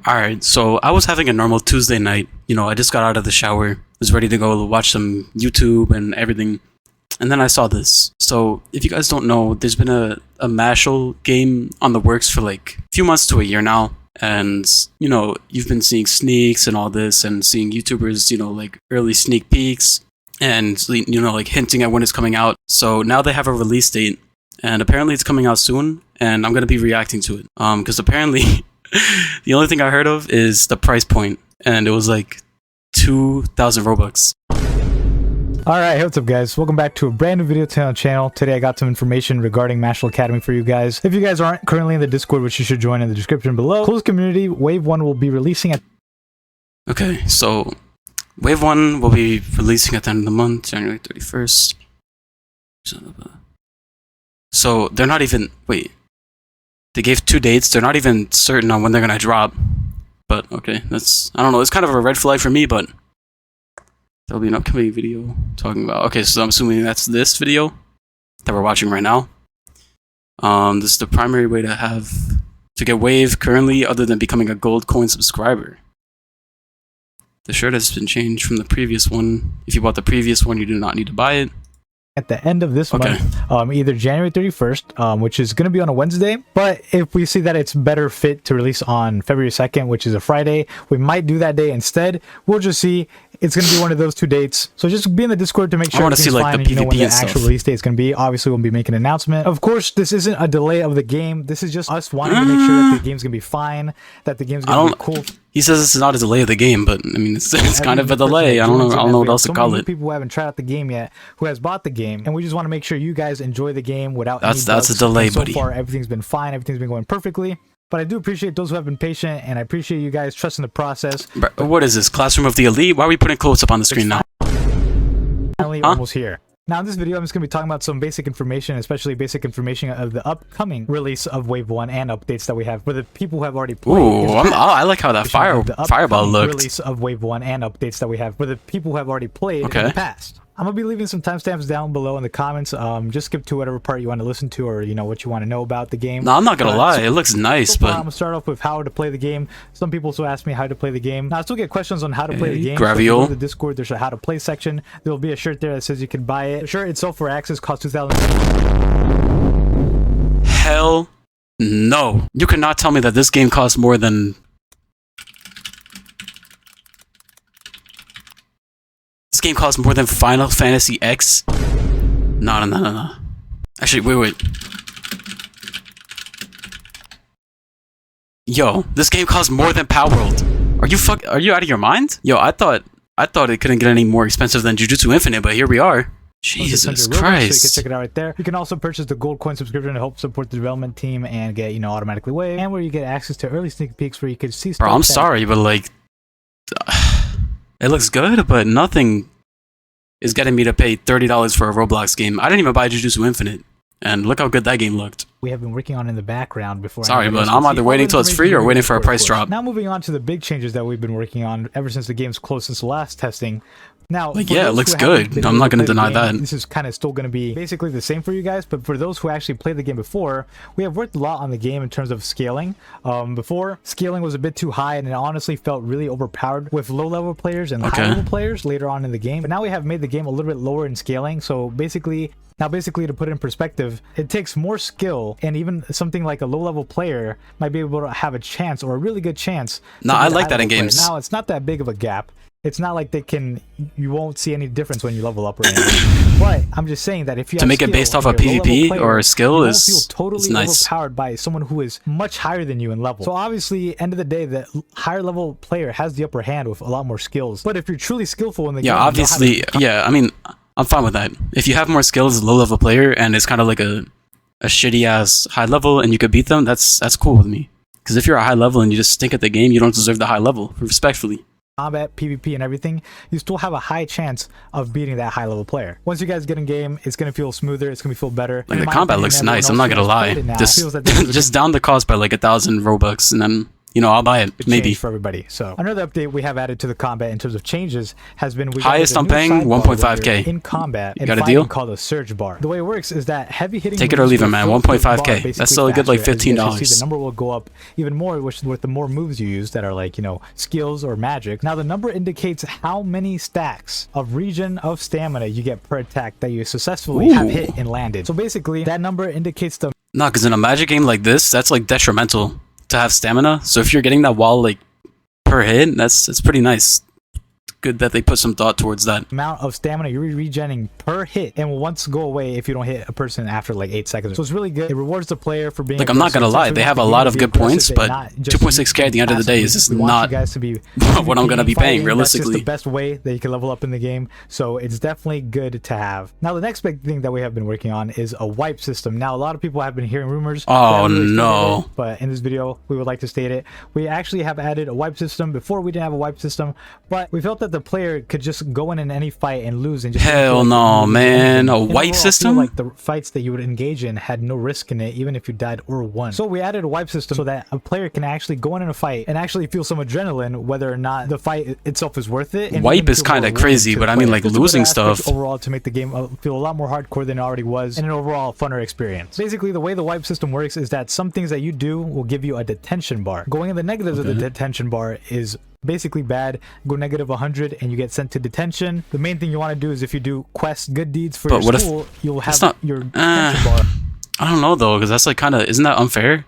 Alright, so I was having a normal Tuesday night. I just got out of the shower, was ready to go watch some YouTube and everything. And then I saw this. So, if you guys don't know, there's been a Mashle game on the works for like a few months to a year now. And, you've been seeing sneaks and all this and seeing YouTubers, like early sneak peeks and, like hinting at when it's coming out. So now they have a release date and apparently it's coming out soon and I'm going to be reacting to it. Because apparently the only thing I heard of is the price point and it was like 2,000 Robux. Alright, hey, what's up guys? Welcome back to a brand new video on the channel. Today I got some information regarding Mashle Academy for you guys. If you guys aren't currently in the Discord, which you should join in the description below, closed community, Wave 1 will be releasing at... Okay, so Wave 1 will be releasing at the end of the month, January 31st. So they're not even... Wait. They gave 2 dates. They're not even certain on when they're going to drop. But, okay, that's... I don't know, it's kind of a red flag for me, but... There'll be an upcoming video talking about... Okay, so I'm assuming that's this video that we're watching right now. This is the primary way to get Wave currently, other than becoming a gold coin subscriber. The shirt has been changed from the previous one. If you bought the previous one, you do not need to buy it. At the end of this month, either January 31st, which is going to be on a Wednesday, but if we see that it's better fit to release on February 2nd, which is a Friday, we might do that day instead. We'll just see. It's going to be one of those 2 dates. So just be in the Discord to make sure everything's fine and you know when the actual release date is going to be. Obviously, we'll be making an announcement. Of course, this isn't a delay of the game. This is just us wanting to make sure that the game's going to be fine, that the game's going to be cool. He says it's not a delay of the game, but I mean, it's kind of a delay. I don't know what else to call it. People who haven't tried out the game yet, who has bought the game, and we just want to make sure you guys enjoy the game without that's a delay, buddy. So far, everything's been fine. Everything's been going perfectly. But I do appreciate those who have been patient, and I appreciate you guys trusting the process. What is this? Classroom of the Elite? Why are we putting quotes up on the screen now? Finally, almost here. Now, in this video, I'm just going to be talking about some basic information, especially basic information of the upcoming release of Wave 1 and updates that we have for the people who have already played. Ooh, I like how that fireball looked. Release of Wave 1 and updates that we have for the people who have already played in the past. I'm going to be leaving some timestamps down below in the comments. Just skip to whatever part you want to listen to or, what you want to know about the game. No, I'm not going to lie. It looks nice, but... I'm going to start off with how to play the game. Some people also ask me how to play the game. Now, I still get questions on how to play the game. Graviol. So if you go to the Discord, there's a how to play section. There will be a shirt there that says you can buy it. The shirt itself for access costs 2,000. Hell no. You cannot tell me that this game costs more than... This game costs more than Final Fantasy X? No. Actually, wait. Yo, this game costs more than Palworld. Are you out of your mind? Yo, I thought it couldn't get any more expensive than JUJUTSU Infinite, but here we are. Jesus Christ. So you can check it out right there. You can also purchase the gold coin subscription to help support the development team and get, automatically waived. And where you get access to early sneak peeks where you can see stuff. Bro, I'm sorry, but like... It looks good, but nothing is getting me to pay $30 for a Roblox game. I didn't even buy JUJUTSU Infinite, and look how good that game looked. We have been working on in the background before. Sorry, but I'm either waiting till it's free or waiting for a price drop. Now moving on to the big changes that we've been working on ever since the game's closed since the last testing. Now, yeah, it looks good. I'm not going to deny that. This is kind of still going to be basically the same for you guys, but for those who actually played the game before, we have worked a lot on the game in terms of scaling. Before, scaling was a bit too high, and it honestly felt really overpowered with low-level players and high-level players later on in the game. But now we have made the game a little bit lower in scaling, so basically, to put it in perspective, it takes more skill, and even something like a low-level player might be able to have a chance, or a really good chance. No, I like that in games. Now, it's not that big of a gap. It's not like you won't see any difference when you level up or anything. But I'm just saying that if you to make it based off of PvP or skill is feel totally nice. Overpowered by someone who is much higher than you in level. So obviously, end of the day, the higher level player has the upper hand with a lot more skills. But if you're truly skillful in the game, obviously, I mean, I'm fine with that. If you have more skills as a low level player and it's kind of like a shitty ass high level and you could beat them, that's cool with me. Because if you're a high level and you just stink at the game, you don't deserve the high level, respectfully. Combat, PvP, and everything, you still have a high chance of beating that high level player. Once you guys get in game, it's gonna feel smoother, it's gonna feel better. Like the combat looks nice, I'm not gonna lie. Just down the cost by like 1,000 Robux and then I'll buy it. Maybe. Change for everybody. So another update we have added to the combat in terms of changes has been highest I'm paying 1.5k in combat. You got a deal? Called a surge bar. The way it works is that heavy hitting. Take it or leave it, man. 1.5k. That's still a good like $15. The number will go up even more with the more moves you use that are like skills or magic. Now the number indicates how many stacks of regen of stamina you get per attack that you successfully have hit and landed. So basically that number indicates the because in a magic game like this, that's like detrimental to have stamina. So if you're getting that wall like per hit, that's pretty nice. Good that they put some thought towards that. Amount of stamina you're regenerating per hit and will once go away if you don't hit a person after like 8 seconds. So it's really good. It rewards the player for being like, I'm not gonna lie, they have a lot of good points, but 2.6k at the end of the day is just not what I'm gonna be paying realistically. That's just the best way that you can level up in the game, so it's definitely good to have. Now the next big thing that we have been working on is a wipe system. Now a lot of people have been hearing rumors. Oh no. But in this video we would like to state it. We actually have added a wipe system. Before we didn't have a wipe system, but we felt that the player could just go in any fight and lose and just hell no, man. A wipe system? Like the fights that you would engage in had no risk in it, even if you died or won. So we added a wipe system so that a player can actually go in a fight and actually feel some adrenaline, whether or not the fight itself is worth it. And wipe is kind of crazy, but I mean like losing stuff overall to make the game feel a lot more hardcore than it already was, and an overall funner experience. Basically the way the wipe system works is that some things that you do will give you a detention bar. Going in the negatives of the detention bar is basically bad. Go negative 100 and you get sent to detention. The main thing you want to do is if you do quests, good deeds for your school, you'll have your detention bar. I don't know though, because that's like kind of, isn't that unfair?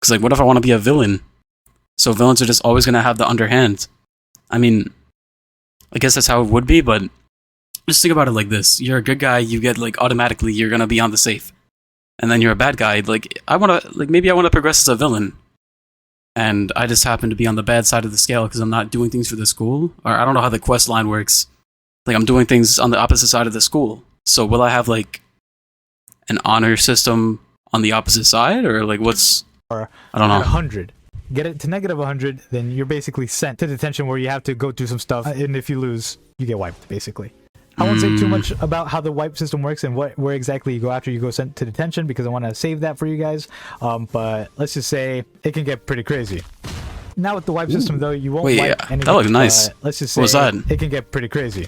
Because like what if I want to be a villain? So villains are just always going to have the underhand. I mean, I guess that's how it would be, but just think about it like this. You're a good guy, you get like automatically you're going to be on the safe. And then you're a bad guy, like maybe I want to progress as a villain. And I just happen to be on the bad side of the scale because I'm not doing things for the school. Or I don't know how the quest line works. Like, I'm doing things on the opposite side of the school. So will I have, like, an honor system on the opposite side? Or, like, what's... I don't know. 100. Get it to negative 100, then you're basically sent to detention where you have to go do some stuff. And if you lose, you get wiped, basically. I won't say too much about how the wipe system works and where exactly you go after you go sent to detention, because I want to save that for you guys. But let's just say it can get pretty crazy. Now with the wipe system though, you won't wipe anything. That looks nice. Let's just say it can get pretty crazy.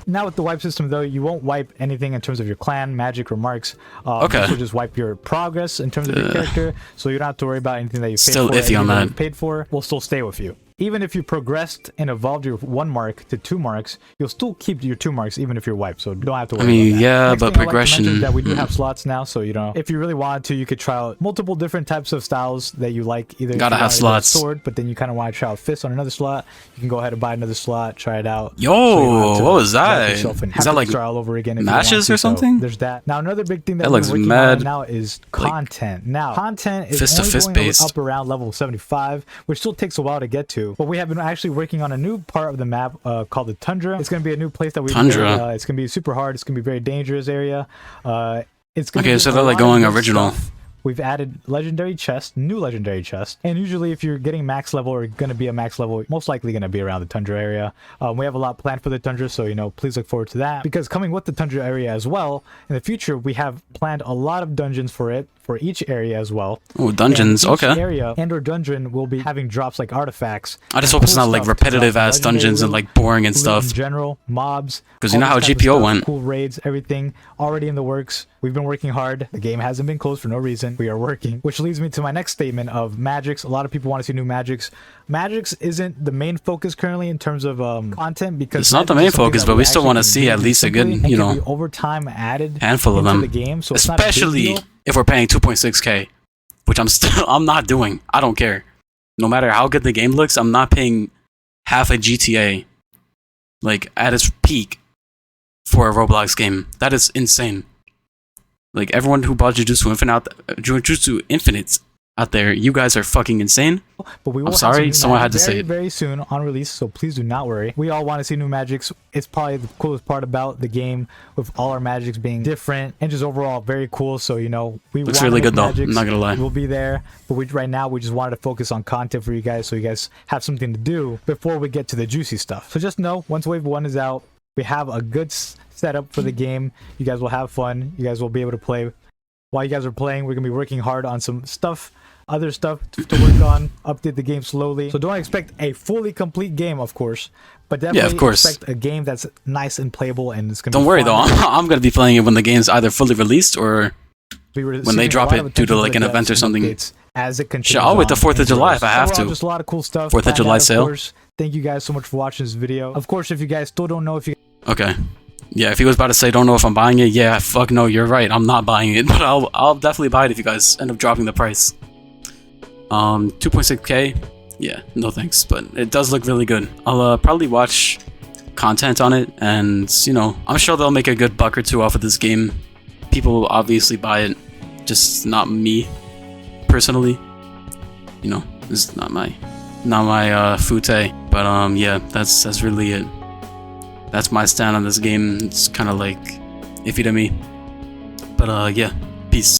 Now with the wipe system though, you won't wipe anything in terms of your clan, magic, or marks. This will just wipe your progress in terms of your character, so you don't have to worry about anything that you paid for. Still iffy on that. Paid for will still stay with you. Even if you progressed and evolved your 1 mark to 2 marks, you'll still keep your 2 marks even if you're wiped, so you don't have to worry about that. Yeah, Next but progression... is that we do have slots now, so if you really wanted to, you could try out multiple different types of styles that you like. Either gotta have slots. Sword, but then you kind of want to try out fist on another slot. You can go ahead and buy another slot, try it out. Yo, what was that? Is that like all over again matches or something? So there's that. Now another big thing that looks we're working mad. on now is content. Now content is fist only to fist going based up around level 75, which still takes a while to get to. But we have been actually working on a new part of the map called the Tundra. It's going to be a new place that we Tundra. It's going to be super hard. It's going to be a very dangerous area. It's going okay, so they're like going original. We've added legendary chest, new legendary chest, and usually if you're getting max level or going to be a max level, most likely going to be around the Tundra area. We have a lot planned for the Tundra, so please look forward to that. Because coming with the Tundra area as well, in the future we have planned a lot of dungeons for it, for each area as well. Oh, dungeons, and each okay. area and or dungeon will be having drops like artifacts. I just hope it's not like repetitive ass dungeons and like boring and stuff. In general, mobs. Because you know how GPO went. Cool raids, everything already in the works. We've been working hard. The game hasn't been closed for no reason. We are working. Which leads me to my next statement of magics. A lot of people want to see new magics. Magics isn't the main focus currently in terms of content, because it's not the main focus, but we still want to see at least a good, over time added handful of them. The game, so especially if we're paying 2.6k, which I'm not doing. I don't care. No matter how good the game looks, I'm not paying half a GTA, like at its peak, for a Roblox game. That is insane. Like, everyone who bought JUJUTSU Infinite out there, you guys are fucking insane. But we will I'm sorry, someone had to say it. Very soon on release, so please do not worry. We all want to see new magics. It's probably the coolest part about the game, with all our magics being different and just overall very cool. So we looks really good though. I'm not gonna lie. We'll be there, but right now we just wanted to focus on content for you guys, so you guys have something to do before we get to the juicy stuff. So just know, once Wave 1 is out, we have a good setup for the game. You guys will have fun. You guys will be able to play. While you guys are playing, we're gonna be working hard on some stuff other stuff to work on, update the game slowly. So don't expect a fully complete game, of course, but definitely expect a game that's nice and playable, and it's gonna. Don't worry though, I'm gonna be playing it when the game's either fully released or when they drop it due to like an event or something. As it continues, sure, I'll wait the 4th of July if I have to. Just a lot of cool stuff. 4th of July sale. Thank you guys so much for watching this video. Of course, if you guys still don't know if you... Okay. Yeah, if he was about to say don't know if I'm buying it, yeah, fuck no, you're right. I'm not buying it, but I'll definitely buy it if you guys end up dropping the price. 2.6k. Yeah, no thanks, but it does look really good. I'll probably watch content on it, and you know, I'm sure they'll make a good buck or two off of this game. People will obviously buy it, just not me personally. You know, this is not my forte. But yeah, that's really it. That's my stand on this game. It's kind of like iffy to me, but yeah.